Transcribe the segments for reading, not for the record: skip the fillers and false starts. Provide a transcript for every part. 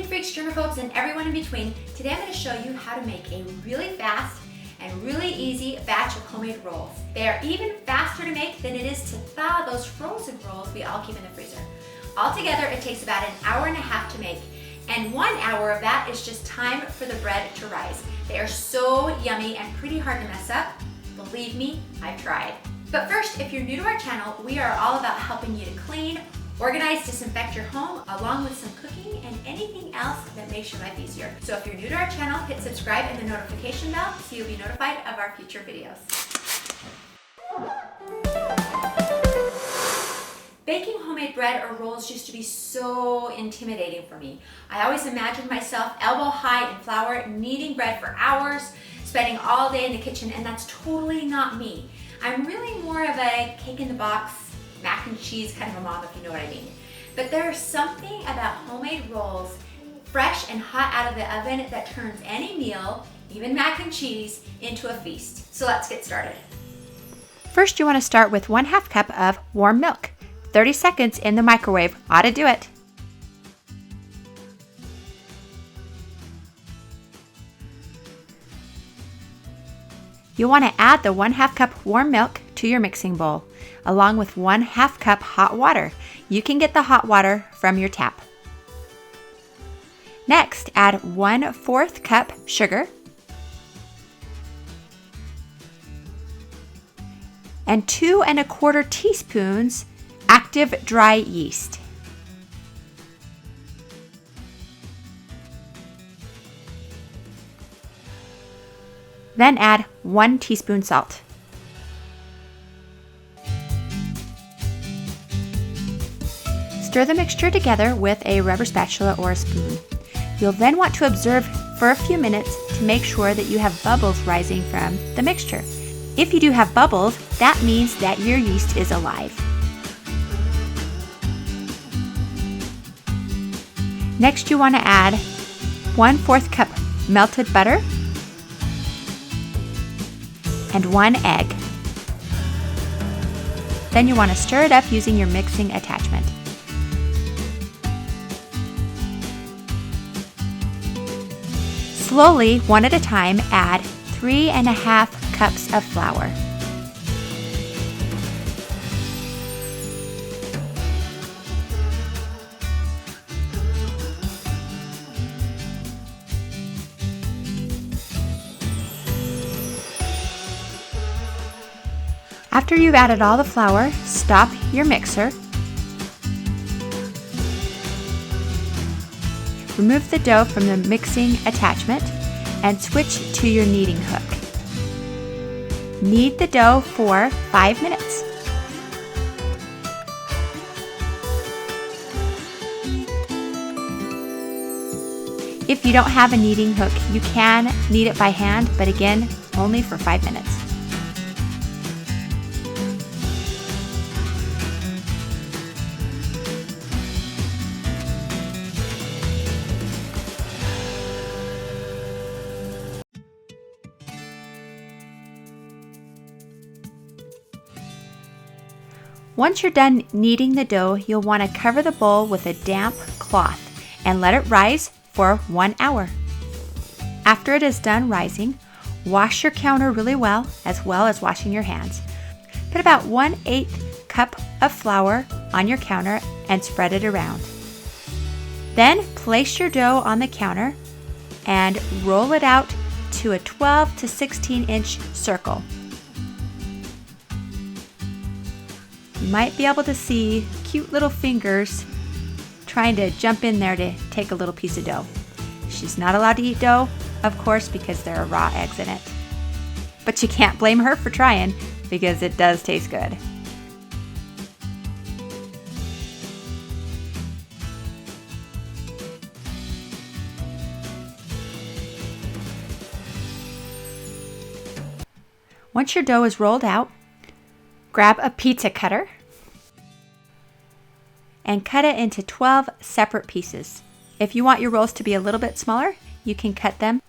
freaks, germaphobes, and everyone in between. Today I'm going to show you how to make a really fast and really easy batch of homemade rolls. They are even faster to make than it is to thaw those frozen rolls we all keep in the freezer. Altogether, it takes about an hour and a half to make, and 1 hour of that is just time for the bread to rise. They are so yummy and pretty hard to mess up. Believe me, I've tried. But first, if you're new to our channel, we are all about helping you to clean, organize, disinfect your home, along with some cooking and anything else that makes your life easier. So if you're new to our channel, hit subscribe and the notification bell so you'll be notified of our future videos. Baking homemade bread or rolls used to be so intimidating for me. I always imagined myself elbow high in flour, kneading bread for hours, spending all day in the kitchen, and that's totally not me. I'm really more of a cake in the box, mac and cheese kind of a mom, if you know what I mean. But there's something about homemade rolls, fresh and hot out of the oven, that turns any meal, even mac and cheese, into a feast. So let's get started. First, you want to start with 1/2 cup of warm milk. 30 seconds in the microwave ought to do it. You'll want to add the 1/2 cup warm milk to your mixing bowl, along with 1/2 cup hot water. You can get the hot water from your tap. Next, add 1/4 cup sugar and 2 1/4 teaspoons active dry yeast. Then add 1 teaspoon salt. Stir the mixture together with a rubber spatula or a spoon. You'll then want to observe for a few minutes to make sure that you have bubbles rising from the mixture. If you do have bubbles, that means that your yeast is alive. Next, you want to add 1/4 cup melted butter and 1 egg. Then you want to stir it up using your mixing attachment. Slowly, one at a time, add 3 1/2 cups of flour. After you've added all the flour, stop your mixer. Remove the dough from the mixing attachment and switch to your kneading hook. Knead the dough for 5 minutes. If you don't have a kneading hook, you can knead it by hand, but again, only for 5 minutes. Once you're done kneading the dough, you'll want to cover the bowl with a damp cloth and let it rise for 1 hour. After it is done rising, wash your counter really well as washing your hands. Put about 1/8 cup of flour on your counter and spread it around. Then place your dough on the counter and roll it out to a 12 to 16 inch circle. You might be able to see cute little fingers trying to jump in there to take a little piece of dough. She's not allowed to eat dough, of course, because there are raw eggs in it. But you can't blame her for trying, because it does taste good. Once your dough is rolled out, grab a pizza cutter and cut it into 12 separate pieces. If you want your rolls to be a little bit smaller, you can cut them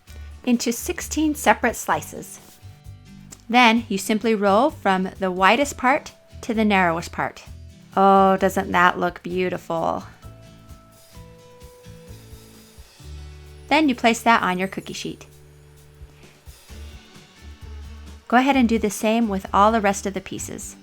into 16 separate slices. Then you simply roll from the widest part to the narrowest part. Oh, doesn't that look beautiful? Then you place that on your cookie sheet. Go ahead and do the same with all the rest of the pieces.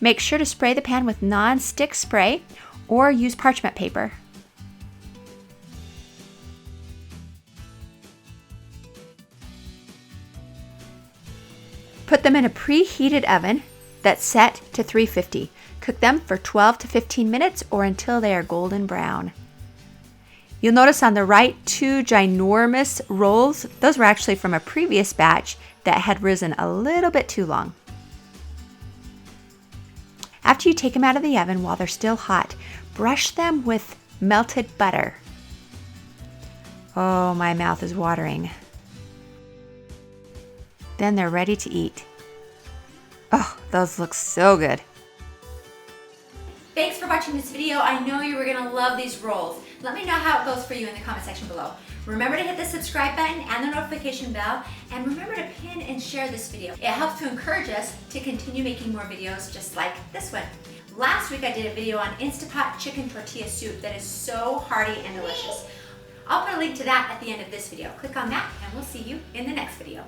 Make sure to spray the pan with non-stick spray or use parchment paper. Put them in a preheated oven that's set to 350. Cook them for 12 to 15 minutes or until they are golden brown. You'll notice on the right 2 ginormous rolls. Those were actually from a previous batch that had risen a little bit too long. After you take them out of the oven while they're still hot, brush them with melted butter. Oh, my mouth is watering. Then they're ready to eat. Oh, those look so good. Thanks for watching this video. I know you were gonna love these rolls. Let me know how it goes for you in the comment section below. Remember to hit the subscribe button and the notification bell, and remember to pin and share this video. It helps to encourage us to continue making more videos just like this one. Last week I did a video on Instapot chicken tortilla soup that is so hearty and delicious. I'll put a link to that at the end of this video. Click on that and we'll see you in the next video.